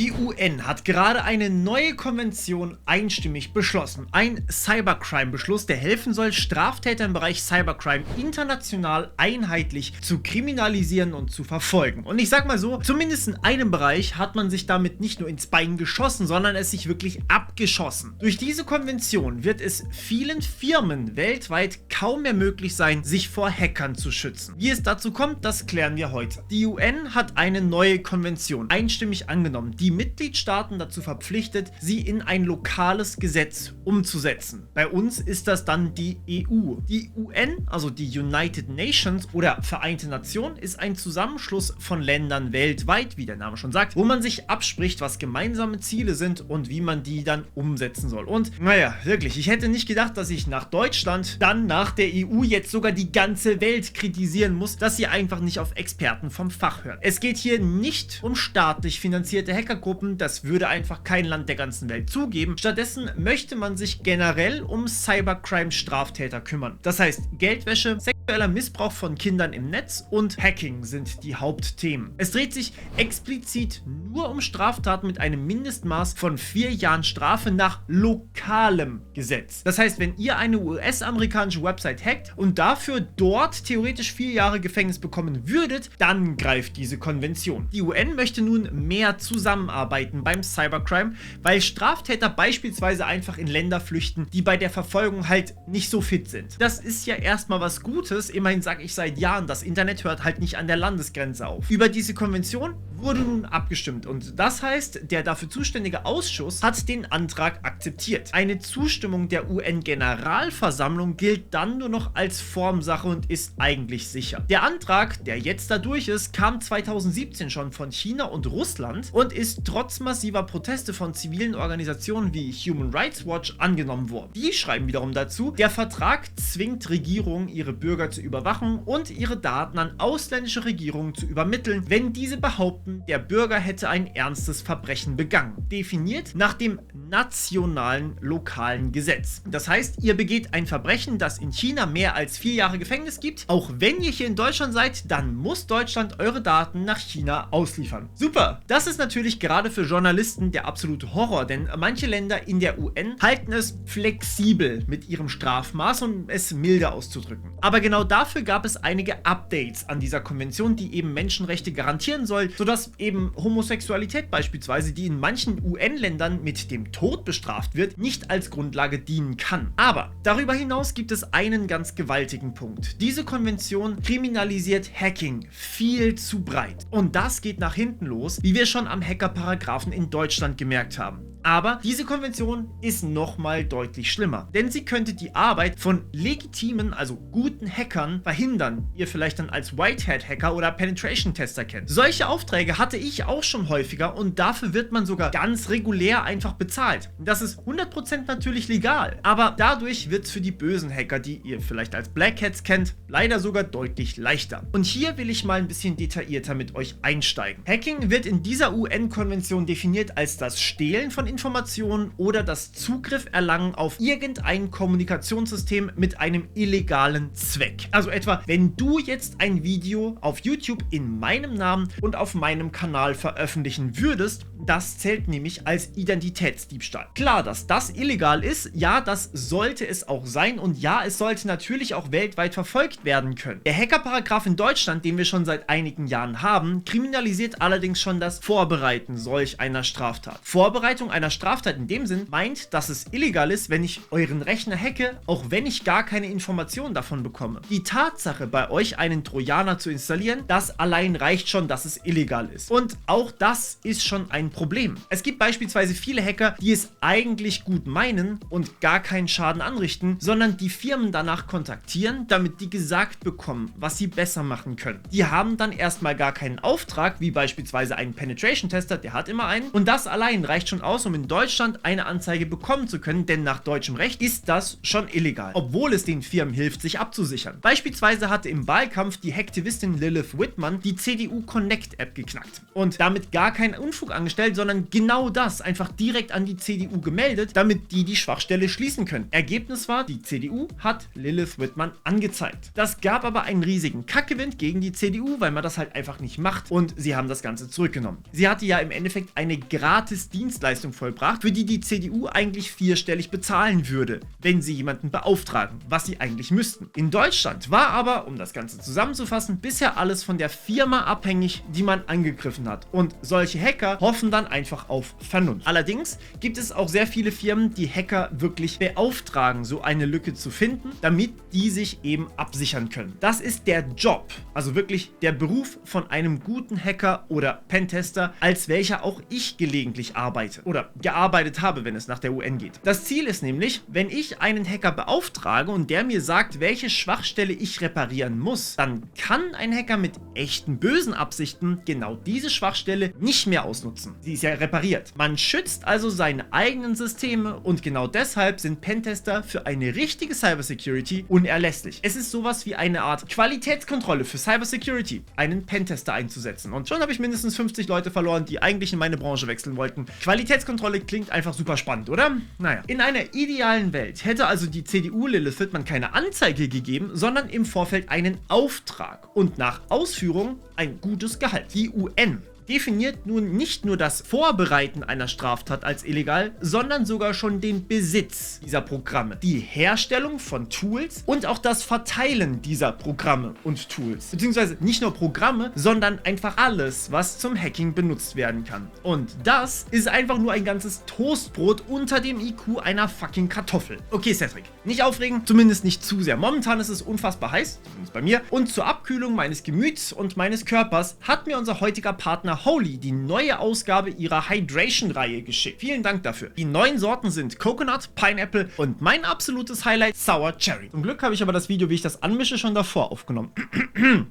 Die UN hat gerade eine neue Konvention einstimmig beschlossen. Ein Cybercrime-Beschluss, der helfen soll, Straftäter im Bereich Cybercrime international einheitlich zu kriminalisieren und zu verfolgen. Und ich sag mal so, zumindest in einem Bereich hat man sich damit nicht nur ins Bein geschossen, sondern es sich wirklich abgeschossen. Durch diese Konvention wird es vielen Firmen weltweit kaum mehr möglich sein, sich vor Hackern zu schützen. Wie es dazu kommt, das klären wir heute. Die UN hat eine neue Konvention einstimmig angenommen, die Mitgliedstaaten dazu verpflichtet, sie in ein lokales Gesetz umzusetzen. Bei uns ist das dann die EU. Die UN, also die United Nations oder Vereinte Nationen, ist ein Zusammenschluss von Ländern weltweit, wie der Name schon sagt, wo man sich abspricht, was gemeinsame Ziele sind und wie man die dann umsetzen soll. Und naja, wirklich, ich hätte nicht gedacht, dass ich nach Deutschland, dann nach der EU jetzt sogar die ganze Welt kritisieren muss, dass sie einfach nicht auf Experten vom Fach hören. Es geht hier nicht um staatlich finanzierte Hackergruppen, das würde einfach kein Land der ganzen Welt zugeben. Stattdessen möchte man sich generell um Cybercrime-Straftäter kümmern. Das heißt, Geldwäsche, sexueller Missbrauch von Kindern im Netz und Hacking sind die Hauptthemen. Es dreht sich explizit nur um Straftaten mit einem Mindestmaß von 4 Jahren Strafe nach lokalem Gesetz. Das heißt, wenn ihr eine US-amerikanische Website hackt und dafür dort theoretisch 4 Jahre Gefängnis bekommen würdet, dann greift diese Konvention. Die UN möchte nun mehr zusammenarbeiten beim Cybercrime, weil Straftäter beispielsweise einfach in Länder flüchten, die bei der Verfolgung halt nicht so fit sind. Das ist ja erstmal was Gutes, immerhin sage ich seit Jahren, das Internet hört halt nicht an der Landesgrenze auf. Über diese Konvention wurde nun abgestimmt und das heißt, der dafür zuständige Ausschuss hat den Antrag akzeptiert. Eine Zustimmung der UN-Generalversammlung gilt dann nur noch als Formsache und ist eigentlich sicher. Der Antrag, der jetzt da durch ist, kam 2017 schon von China und Russland und ist trotz massiver Proteste von zivilen Organisationen wie Human Rights Watch angenommen worden. Die schreiben wiederum dazu, der Vertrag zwingt Regierungen, ihre Bürger zu überwachen und ihre Daten an ausländische Regierungen zu übermitteln, wenn diese behaupten, der Bürger hätte ein ernstes Verbrechen begangen. Definiert nach dem nationalen lokalen Gesetz. Das heißt, ihr begeht ein Verbrechen, das in China mehr als 4 Jahre Gefängnis gibt. Auch wenn ihr hier in Deutschland seid, dann muss Deutschland eure Daten nach China ausliefern. Super! Das ist natürlich gerade für Journalisten der absolute Horror, denn manche Länder in der UN halten es flexibel mit ihrem Strafmaß, um es milder auszudrücken. Aber genau dafür gab es einige Updates an dieser Konvention, die eben Menschenrechte garantieren soll, sodass eben Homosexualität beispielsweise, die in manchen UN-Ländern mit dem Tod bestraft wird, nicht als Grundlage dienen kann. Aber darüber hinaus gibt es einen ganz gewaltigen Punkt. Diese Konvention kriminalisiert Hacking viel zu breit. Und das geht nach hinten los, wie wir schon am Hacker-Paragraphen in Deutschland gemerkt haben. Aber diese Konvention ist nochmal deutlich schlimmer, denn sie könnte die Arbeit von legitimen, also guten Hackern verhindern, ihr vielleicht dann als Whitehat-Hacker oder Penetration-Tester kennt. Solche Aufträge hatte ich auch schon häufiger und dafür wird man sogar ganz regulär einfach bezahlt. Das ist 100% natürlich legal, aber dadurch wird es für die bösen Hacker, die ihr vielleicht als Black Hats kennt, leider sogar deutlich leichter. Und hier will ich mal ein bisschen detaillierter mit euch einsteigen. Hacking wird in dieser UN-Konvention definiert als das Stehlen von Informationen oder das Zugriff erlangen auf irgendein Kommunikationssystem mit einem illegalen Zweck. Also etwa, wenn du jetzt ein Video auf YouTube in meinem Namen und auf meinem Kanal veröffentlichen würdest, das zählt nämlich als Identitätsdiebstahl. Klar, dass das illegal ist, ja, das sollte es auch sein und ja, es sollte natürlich auch weltweit verfolgt werden können. Der Hacker-Paragraph in Deutschland, den wir schon seit einigen Jahren haben, kriminalisiert allerdings schon das Vorbereiten solch einer Straftat. Vorbereitung einer Straftat in dem Sinn meint, dass es illegal ist, wenn ich euren Rechner hacke, auch wenn ich gar keine Informationen davon bekomme. Die Tatsache, bei euch einen Trojaner zu installieren, das allein reicht schon, dass es illegal ist. Und auch das ist schon ein Problem. Es gibt beispielsweise viele Hacker, die es eigentlich gut meinen und gar keinen Schaden anrichten, sondern die Firmen danach kontaktieren, damit die gesagt bekommen, was sie besser machen können. Die haben dann erstmal gar keinen Auftrag, wie beispielsweise einen Penetration-Tester, der hat immer einen, und das allein reicht schon aus, um um in Deutschland eine Anzeige bekommen zu können, denn nach deutschem Recht ist das schon illegal, obwohl es den Firmen hilft, sich abzusichern. Beispielsweise hatte im Wahlkampf die Hacktivistin Lilith Whitman die CDU Connect App geknackt und damit gar keinen Unfug angestellt, sondern genau das einfach direkt an die CDU gemeldet, damit die Schwachstelle schließen können. Ergebnis war, die CDU hat Lilith Whitman angezeigt. Das gab aber einen riesigen Kackgewinn gegen die CDU, weil man das halt einfach nicht macht und sie haben das Ganze zurückgenommen. Sie hatte ja im Endeffekt eine gratis Dienstleistung vollbracht, für die die CDU eigentlich vierstellig bezahlen würde, wenn sie jemanden beauftragen, was sie eigentlich müssten. In Deutschland war aber, um das Ganze zusammenzufassen, bisher alles von der Firma abhängig, die man angegriffen hat. Und solche Hacker hoffen dann einfach auf Vernunft. Allerdings gibt es auch sehr viele Firmen, die Hacker wirklich beauftragen, so eine Lücke zu finden, damit die sich eben absichern können. Das ist der Job, also wirklich der Beruf von einem guten Hacker oder Pentester, als welcher auch ich gelegentlich arbeite oder gearbeitet habe, wenn es nach der UN geht. Das Ziel ist nämlich, wenn ich einen Hacker beauftrage und der mir sagt, welche Schwachstelle ich reparieren muss, dann kann ein Hacker mit echten bösen Absichten genau diese Schwachstelle nicht mehr ausnutzen. Sie ist ja repariert. Man schützt also seine eigenen Systeme und genau deshalb sind Pentester für eine richtige Cybersecurity unerlässlich. Es ist sowas wie eine Art Qualitätskontrolle für Cybersecurity, einen Pentester einzusetzen. Und schon habe ich mindestens 50 Leute verloren, die eigentlich in meine Branche wechseln wollten. Qualitätskontrolle klingt einfach super spannend, oder? Naja. In einer idealen Welt hätte also die CDU Lilith Whitman keine Anzeige gegeben, sondern im Vorfeld einen Auftrag und nach Ausführung ein gutes Gehalt. Die UN definiert nun nicht nur das Vorbereiten einer Straftat als illegal, sondern sogar schon den Besitz dieser Programme, die Herstellung von Tools und auch das Verteilen dieser Programme und Tools. Beziehungsweise nicht nur Programme, sondern einfach alles, was zum Hacking benutzt werden kann. Und das ist einfach nur ein ganzes Toastbrot unter dem IQ einer fucking Kartoffel. Okay, Cedric, nicht aufregen, zumindest nicht zu sehr. Momentan ist es unfassbar heiß, zumindest bei mir. Und zur Abkühlung meines Gemüts und meines Körpers hat mir unser heutiger Partner Holy die neue Ausgabe ihrer Hydration-Reihe geschickt. Vielen Dank dafür. Die neuen Sorten sind Coconut, Pineapple und mein absolutes Highlight Sour Cherry. Zum Glück habe ich aber das Video, wie ich das anmische, schon davor aufgenommen.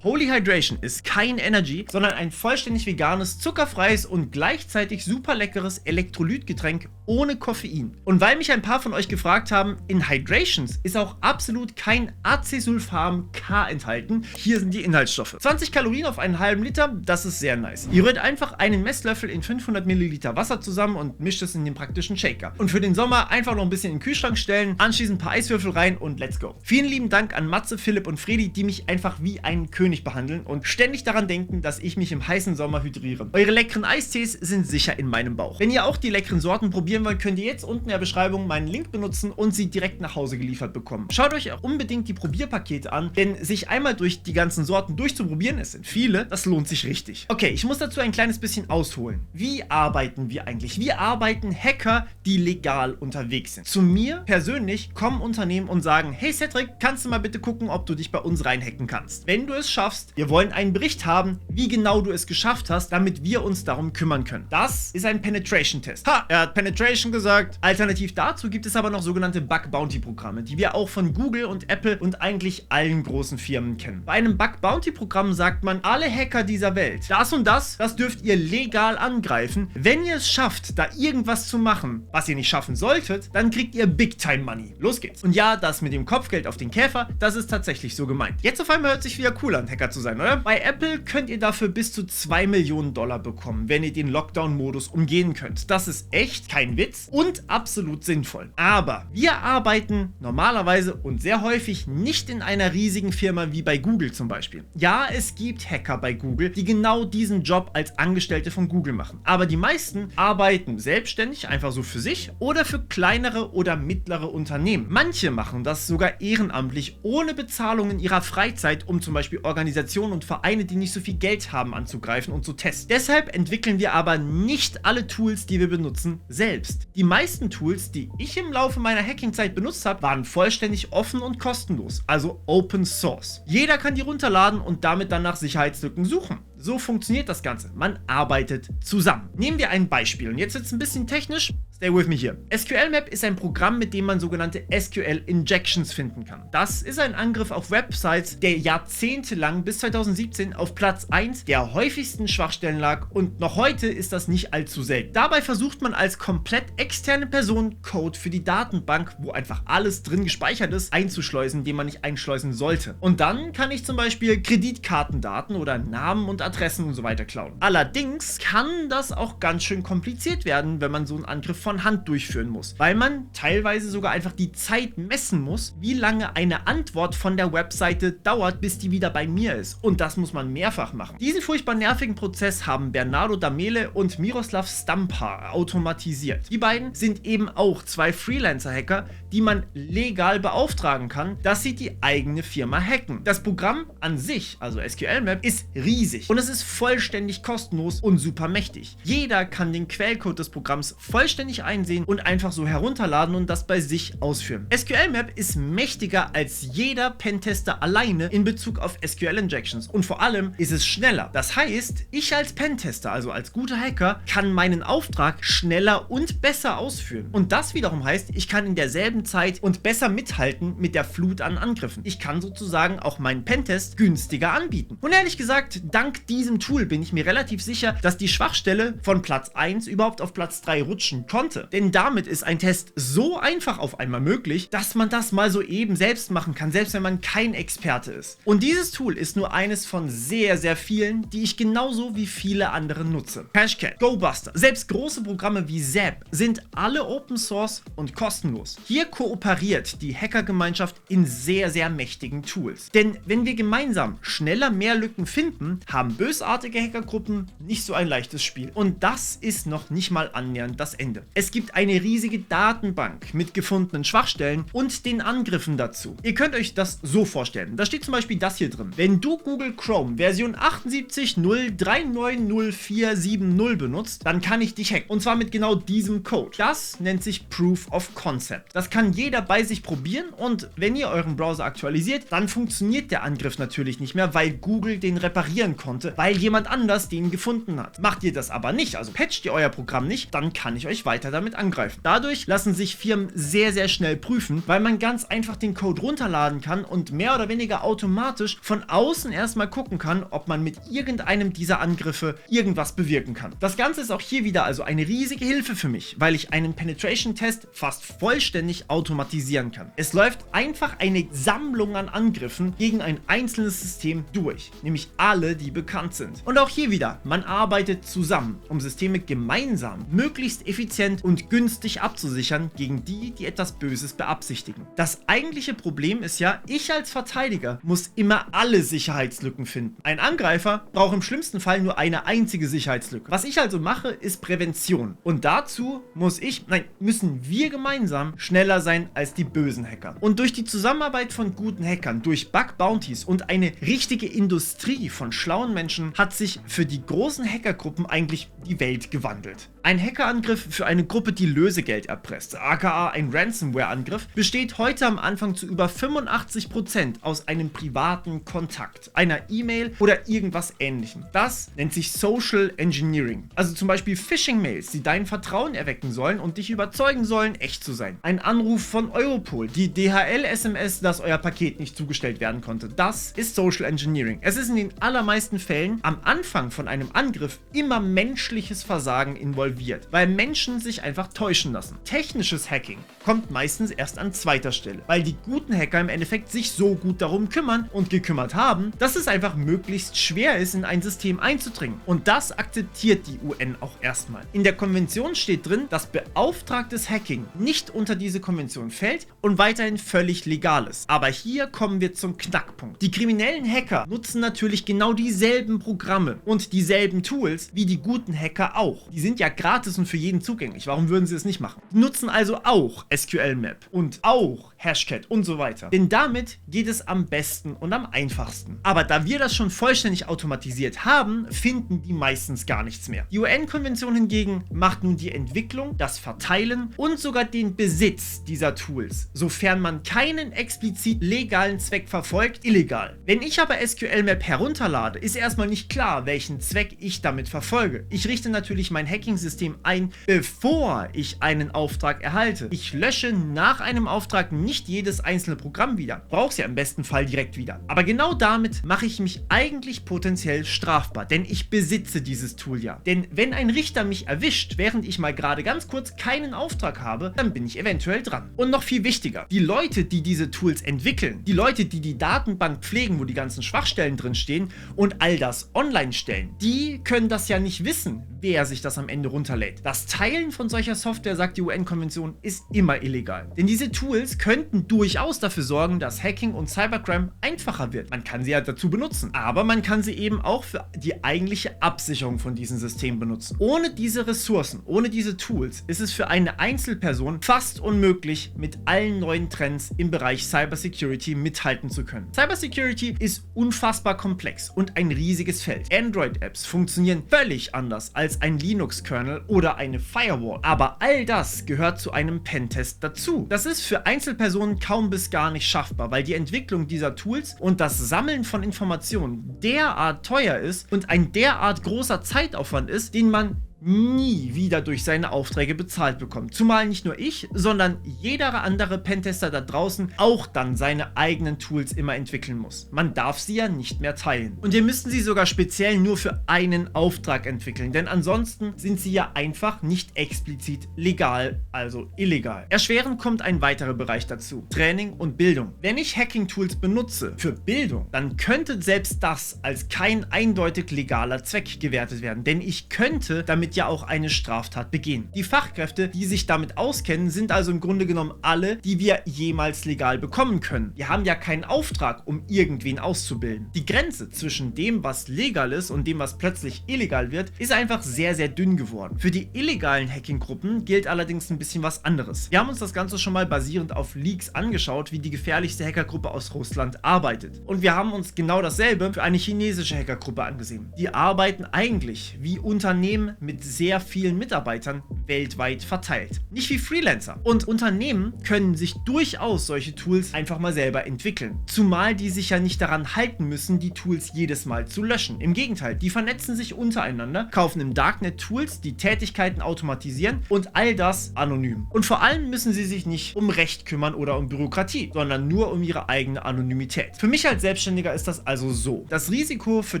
Holy Hydration ist kein Energy, sondern ein vollständig veganes, zuckerfreies und gleichzeitig super leckeres Elektrolytgetränk ohne Koffein. Und weil mich ein paar von euch gefragt haben, in Hydrations ist auch absolut kein Acesulfam K enthalten. Hier sind die Inhaltsstoffe. 20 Kalorien auf einen halben Liter, das ist sehr nice. Ihr rührt einfach einen Messlöffel in 500 Milliliter Wasser zusammen und mischt es in den praktischen Shaker. Und für den Sommer einfach noch ein bisschen in den Kühlschrank stellen, anschließend ein paar Eiswürfel rein und let's go. Vielen lieben Dank an Matze, Philipp und Fredi, die mich einfach wie einen König behandeln und ständig daran denken, dass ich mich im heißen Sommer hydriere. Eure leckeren Eistees sind sicher in meinem Bauch. Wenn ihr auch die leckeren Sorten probieren wollt, könnt ihr jetzt unten in der Beschreibung meinen Link benutzen und sie direkt nach Hause geliefert bekommen. Schaut euch auch unbedingt die Probierpakete an, denn sich einmal durch die ganzen Sorten durchzuprobieren, es sind viele, das lohnt sich richtig. Okay, ich muss dazu ein kleines bisschen ausholen. Wie arbeiten wir eigentlich? Wie arbeiten Hacker, die legal unterwegs sind? Zu mir persönlich kommen Unternehmen und sagen, hey Cedric, kannst du mal bitte gucken, ob du dich bei uns reinhacken kannst? Wenn du es schaffst, wir wollen einen Bericht haben, wie genau du es geschafft hast, damit wir uns darum kümmern können. Das ist ein Penetration-Test. Ha, er hat Penetration gesagt. Alternativ dazu gibt es aber noch sogenannte Bug-Bounty-Programme, die wir auch von Google und Apple und eigentlich allen großen Firmen kennen. Bei einem Bug-Bounty-Programm sagt man, alle Hacker dieser Welt, das und das dürft ihr legal angreifen. Wenn ihr es schafft, da irgendwas zu machen, was ihr nicht schaffen solltet, dann kriegt ihr Big-Time-Money. Los geht's. Und ja, das mit dem Kopfgeld auf den Käfer, das ist tatsächlich so gemeint. Jetzt auf einmal hört sich wieder cool an, Hacker zu sein, oder? Bei Apple könnt ihr dafür bis zu 2 Millionen Dollar bekommen, wenn ihr den Lockdown-Modus umgehen könnt. Das ist echt kein Witz und absolut sinnvoll. Aber wir arbeiten normalerweise und sehr häufig nicht in einer riesigen Firma wie bei Google zum Beispiel. Ja, es gibt Hacker bei Google, die genau diesen Job als Angestellte von Google machen. Aber die meisten arbeiten selbstständig, einfach so für sich oder für kleinere oder mittlere Unternehmen. Manche machen das sogar ehrenamtlich, ohne Bezahlung in ihrer Freizeit, um zum Beispiel Organisationen und Vereine, die nicht so viel Geld haben, anzugreifen und zu testen. Deshalb entwickeln wir aber nicht alle Tools, die wir benutzen, selbst. Die meisten Tools, die ich im Laufe meiner Hackingzeit benutzt habe, waren vollständig offen und kostenlos, also Open Source. Jeder kann die runterladen und damit dann nach Sicherheitslücken suchen. So funktioniert das Ganze. Man arbeitet zusammen. Nehmen wir ein Beispiel. Und jetzt wird es ein bisschen technisch. Stay with me here. SQLmap ist ein Programm, mit dem man sogenannte SQL-Injections finden kann. Das ist ein Angriff auf Websites, der jahrzehntelang bis 2017 auf Platz 1 der häufigsten Schwachstellen lag und noch heute ist das nicht allzu selten. Dabei versucht man als komplett externe Person Code für die Datenbank, wo einfach alles drin gespeichert ist, einzuschleusen, den man nicht einschleusen sollte. Und dann kann ich zum Beispiel Kreditkartendaten oder Namen und Adressen und so weiter klauen. Allerdings kann das auch ganz schön kompliziert werden, wenn man so einen Angriff von Hand durchführen muss, weil man teilweise sogar einfach die Zeit messen muss, wie lange eine Antwort von der Webseite dauert, bis die wieder bei mir ist. Und das muss man mehrfach machen. Diesen furchtbar nervigen Prozess haben Bernardo Damele und Miroslav Stampa automatisiert. Die beiden sind eben auch zwei Freelancer-Hacker, die man legal beauftragen kann, dass sie die eigene Firma hacken. Das Programm an sich, also SQLmap, ist riesig und es ist vollständig kostenlos und super mächtig. Jeder kann den Quellcode des Programms vollständig einsehen und einfach so herunterladen und das bei sich ausführen. SQLmap ist mächtiger als jeder Pentester alleine in Bezug auf SQL-Injections und vor allem ist es schneller. Das heißt, ich als Pentester, also als guter Hacker, kann meinen Auftrag schneller und besser ausführen. Und das wiederum heißt, ich kann in derselben Zeit und besser mithalten mit der Flut an Angriffen. Ich kann sozusagen auch meinen Pentest günstiger anbieten. Und ehrlich gesagt, dank diesem Tool bin ich mir relativ sicher, dass die Schwachstelle von Platz 1 überhaupt auf Platz 3 rutschen konnte. Denn damit ist ein Test so einfach auf einmal möglich, dass man das mal so eben selbst machen kann, selbst wenn man kein Experte ist. Und dieses Tool ist nur eines von sehr, sehr vielen, die ich genauso wie viele andere nutze. Hashcat, GoBuster, selbst große Programme wie Zap sind alle Open Source und kostenlos. Hier kooperiert die Hackergemeinschaft in sehr, sehr mächtigen Tools. Denn wenn wir gemeinsam schneller mehr Lücken finden, haben bösartige Hackergruppen nicht so ein leichtes Spiel. Und das ist noch nicht mal annähernd das Ende. Es gibt eine riesige Datenbank mit gefundenen Schwachstellen und den Angriffen dazu. Ihr könnt euch das so vorstellen. Da steht zum Beispiel das hier drin. Wenn du Google Chrome Version 78.0390470 benutzt, dann kann ich dich hacken. Und zwar mit genau diesem Code. Das nennt sich Proof of Concept. Das kann jeder bei sich probieren und wenn ihr euren Browser aktualisiert, dann funktioniert der Angriff natürlich nicht mehr, weil Google den reparieren konnte, weil jemand anders den gefunden hat. Macht ihr das aber nicht, also patcht ihr euer Programm nicht, dann kann ich euch weiter damit angreifen. Dadurch lassen sich Firmen sehr, sehr schnell prüfen, weil man ganz einfach den Code runterladen kann und mehr oder weniger automatisch von außen erstmal gucken kann, ob man mit irgendeinem dieser Angriffe irgendwas bewirken kann. Das Ganze ist auch hier wieder also eine riesige Hilfe für mich, weil ich einen Penetration-Test fast vollständig automatisieren kann. Es läuft einfach eine Sammlung an Angriffen gegen ein einzelnes System durch, nämlich alle, die bekannt sind. Und auch hier wieder, man arbeitet zusammen, um Systeme gemeinsam möglichst effizient und günstig abzusichern gegen die, die etwas Böses beabsichtigen. Das eigentliche Problem ist ja, ich als Verteidiger muss immer alle Sicherheitslücken finden. Ein Angreifer braucht im schlimmsten Fall nur eine einzige Sicherheitslücke. Was ich also mache, ist Prävention. Und dazu müssen wir gemeinsam schneller sein als die bösen Hacker. Und durch die Zusammenarbeit von guten Hackern, durch Bug-Bounties und eine richtige Industrie von schlauen Menschen hat sich für die großen Hackergruppen eigentlich die Welt gewandelt. Ein Hackerangriff für eine Gruppe, die Lösegeld erpresst, aka ein Ransomware-Angriff, besteht heute am Anfang zu über 85% aus einem privaten Kontakt, einer E-Mail oder irgendwas ähnlichem. Das nennt sich Social Engineering. Also zum Beispiel Phishing-Mails, die dein Vertrauen erwecken sollen und dich überzeugen sollen, echt zu sein. Ein Anruf von Europol, die DHL-SMS, dass euer Paket nicht zugestellt werden konnte. Das ist Social Engineering. Es ist in den allermeisten Fällen am Anfang von einem Angriff immer menschliches Versagen involviert, weil Menschen sich einfach täuschen lassen. Technisches Hacking kommt meistens erst an zweiter Stelle, weil die guten Hacker im Endeffekt sich so gut darum kümmern und gekümmert haben, dass es einfach möglichst schwer ist, in ein System einzudringen. Und das akzeptiert die UN auch erstmal. In der Konvention steht drin, dass beauftragtes Hacking nicht unter diese Konvention fällt und weiterhin völlig legal ist. Aber hier kommen wir zum Knackpunkt. Die kriminellen Hacker nutzen natürlich genau dieselben Programme und dieselben Tools wie die guten Hacker auch. Die sind ja gratis und für jeden zugänglich. Warum würden sie es nicht machen? Die nutzen also auch SQLmap und auch Hashcat und so weiter. Denn damit geht es am besten und am einfachsten. Aber da wir das schon vollständig automatisiert haben, finden die meistens gar nichts mehr. Die UN-Konvention hingegen macht nun die Entwicklung, das Verteilen und sogar den Besitz dieser Tools, sofern man keinen explizit legalen Zweck verfolgt, illegal. Wenn ich aber SQLmap herunterlade, ist erstmal nicht klar, welchen Zweck ich damit verfolge. Ich richte natürlich mein Hacking-System ein, bevor bevor ich einen Auftrag erhalte. Ich lösche nach einem Auftrag nicht jedes einzelne Programm wieder. Brauche sie im besten Fall direkt wieder. Aber genau damit mache ich mich eigentlich potenziell strafbar, denn ich besitze dieses Tool ja. Denn wenn ein Richter mich erwischt, während ich mal gerade ganz kurz keinen Auftrag habe, dann bin ich eventuell dran. Und noch viel wichtiger, die Leute, die diese Tools entwickeln, die Leute, die die Datenbank pflegen, wo die ganzen Schwachstellen drin stehen und all das online stellen, die können das ja nicht wissen, wer sich das am Ende runterlädt. Das Teilen von solcher Software, sagt die UN-Konvention, ist immer illegal. Denn diese Tools könnten durchaus dafür sorgen, dass Hacking und Cybercrime einfacher wird. Man kann sie ja dazu benutzen, aber man kann sie eben auch für die eigentliche Absicherung von diesen Systemen benutzen. Ohne diese Ressourcen, ohne diese Tools ist es für eine Einzelperson fast unmöglich, mit allen neuen Trends im Bereich Cybersecurity mithalten zu können. Cybersecurity ist unfassbar komplex und ein riesiges Feld. Android-Apps funktionieren völlig anders als ein Linux-Kernel oder eine Firewall. Aber all das gehört zu einem Pentest dazu. Das ist für Einzelpersonen kaum bis gar nicht schaffbar, weil die Entwicklung dieser Tools und das Sammeln von Informationen derart teuer ist und ein derart großer Zeitaufwand ist, den man nie wieder durch seine Aufträge bezahlt bekommt. Zumal nicht nur ich, sondern jeder andere Pentester da draußen auch dann seine eigenen Tools immer entwickeln muss. Man darf sie ja nicht mehr teilen. Und wir müssen sie sogar speziell nur für einen Auftrag entwickeln, denn ansonsten sind sie ja einfach nicht explizit legal, also illegal. Erschwerend kommt ein weiterer Bereich dazu: Training und Bildung. Wenn ich Hacking-Tools benutze für Bildung, dann könnte selbst das als kein eindeutig legaler Zweck gewertet werden, denn ich könnte damit ja auch eine Straftat begehen. Die Fachkräfte, die sich damit auskennen, sind also im Grunde genommen alle, die wir jemals legal bekommen können. Wir haben ja keinen Auftrag, um irgendwen auszubilden. Die Grenze zwischen dem, was legal ist und dem, was plötzlich illegal wird, ist einfach sehr, sehr dünn geworden. Für die illegalen Hacking-Gruppen gilt allerdings ein bisschen was anderes. Wir haben uns das Ganze schon mal basierend auf Leaks angeschaut, wie die gefährlichste Hackergruppe aus Russland arbeitet. Und wir haben uns genau dasselbe für eine chinesische Hackergruppe angesehen. Die arbeiten eigentlich wie Unternehmen mit sehr vielen Mitarbeitern weltweit verteilt. Nicht wie Freelancer. Und Unternehmen können sich durchaus solche Tools einfach mal selber entwickeln. Zumal die sich ja nicht daran halten müssen, die Tools jedes Mal zu löschen. Im Gegenteil, die vernetzen sich untereinander, kaufen im Darknet Tools, die Tätigkeiten automatisieren und all das anonym. Und vor allem müssen sie sich nicht um Recht kümmern oder um Bürokratie, sondern nur um ihre eigene Anonymität. Für mich als Selbstständiger ist das also so: Das Risiko für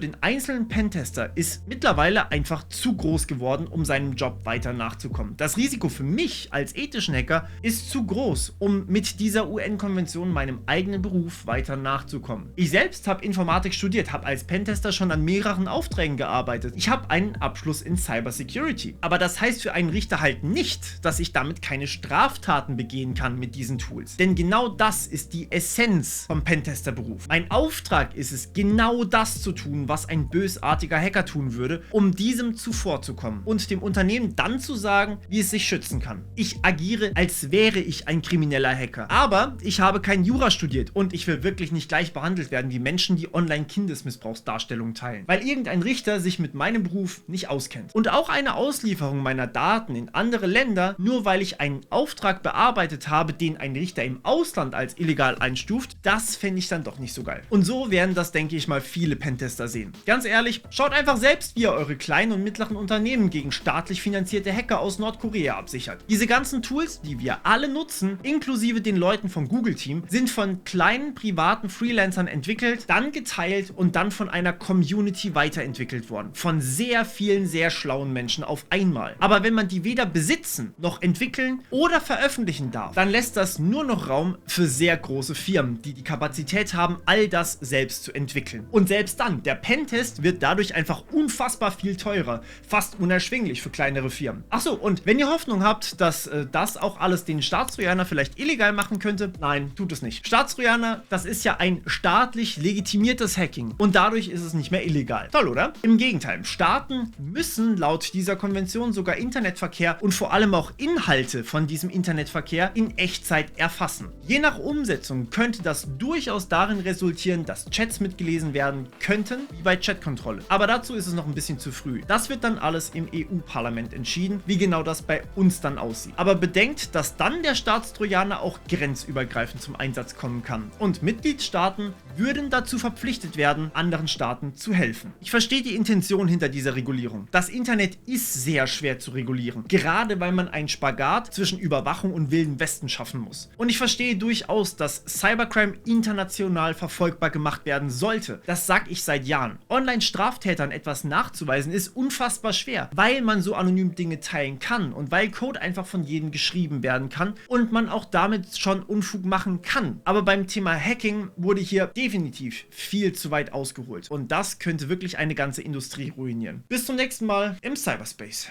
den einzelnen Pentester ist mittlerweile einfach zu groß geworden, um seinem Job weiter nachzukommen. Das Risiko für mich als ethischen Hacker ist zu groß, um mit dieser UN-Konvention meinem eigenen Beruf weiter nachzukommen. Ich selbst habe Informatik studiert, habe als Pentester schon an mehreren Aufträgen gearbeitet. Ich habe einen Abschluss in Cybersecurity. Aber das heißt für einen Richter halt nicht, dass ich damit keine Straftaten begehen kann mit diesen Tools. Denn genau das ist die Essenz vom Pentester-Beruf. Mein Auftrag ist es, genau das zu tun, was ein bösartiger Hacker tun würde, um diesem zuvorzukommen und dem Unternehmen dann zu sagen, wie es sich schützen kann. Ich agiere, als wäre ich ein krimineller Hacker. Aber ich habe kein Jura studiert und ich will wirklich nicht gleich behandelt werden wie Menschen, die online Kindesmissbrauchsdarstellungen teilen, weil irgendein Richter sich mit meinem Beruf nicht auskennt. Und auch eine Auslieferung meiner Daten in andere Länder, nur weil ich einen Auftrag bearbeitet habe, den ein Richter im Ausland als illegal einstuft, das fände ich dann doch nicht so geil. Und so werden das, denke ich mal, viele Pentester sehen. Ganz ehrlich, schaut einfach selbst, wie ihr eure kleinen und mittleren Unternehmen gegen staatlich finanzierte Hacker aus Nordkorea absichert. Diese ganzen Tools, die wir alle nutzen, inklusive den Leuten vom Google-Team, sind von kleinen privaten Freelancern entwickelt, dann geteilt und dann von einer Community weiterentwickelt worden. Von sehr vielen, sehr schlauen Menschen auf einmal. Aber wenn man die weder besitzen, noch entwickeln oder veröffentlichen darf, dann lässt das nur noch Raum für sehr große Firmen, die die Kapazität haben, all das selbst zu entwickeln. Und selbst dann, der Pentest wird dadurch einfach unfassbar viel teurer, fast unerschwinglich für kleinere Firmen. Achso, und wenn ihr Hoffnung habt, dass das auch alles den Staatstrojaner vielleicht illegal machen könnte, nein, tut es nicht. Staatstrojaner, das ist ja ein staatlich legitimiertes Hacking und dadurch ist es nicht mehr illegal. Toll, oder? Im Gegenteil, Staaten müssen laut dieser Konvention sogar Internetverkehr und vor allem auch Inhalte von diesem Internetverkehr in Echtzeit erfassen. Je nach Umsetzung könnte das durchaus darin resultieren, dass Chats mitgelesen werden könnten, wie bei Chatkontrolle. Aber dazu ist es noch ein bisschen zu früh. Das wird dann alles im im EU-Parlament entschieden, wie genau das bei uns dann aussieht. Aber bedenkt, dass dann der Staatstrojaner auch grenzübergreifend zum Einsatz kommen kann. Und Mitgliedstaaten würden dazu verpflichtet werden, anderen Staaten zu helfen. Ich verstehe die Intention hinter dieser Regulierung. Das Internet ist sehr schwer zu regulieren, gerade weil man einen Spagat zwischen Überwachung und Wilden Westen schaffen muss. Und ich verstehe durchaus, dass Cybercrime international verfolgbar gemacht werden sollte. Das sage ich seit Jahren. Online-Straftätern etwas nachzuweisen ist unfassbar schwer, weil man so anonym Dinge teilen kann und weil Code einfach von jedem geschrieben werden kann und man auch damit schon Unfug machen kann. Aber beim Thema Hacking wurde hier definitiv viel zu weit ausgeholt und das könnte wirklich eine ganze Industrie ruinieren. Bis zum nächsten Mal im Cyberspace.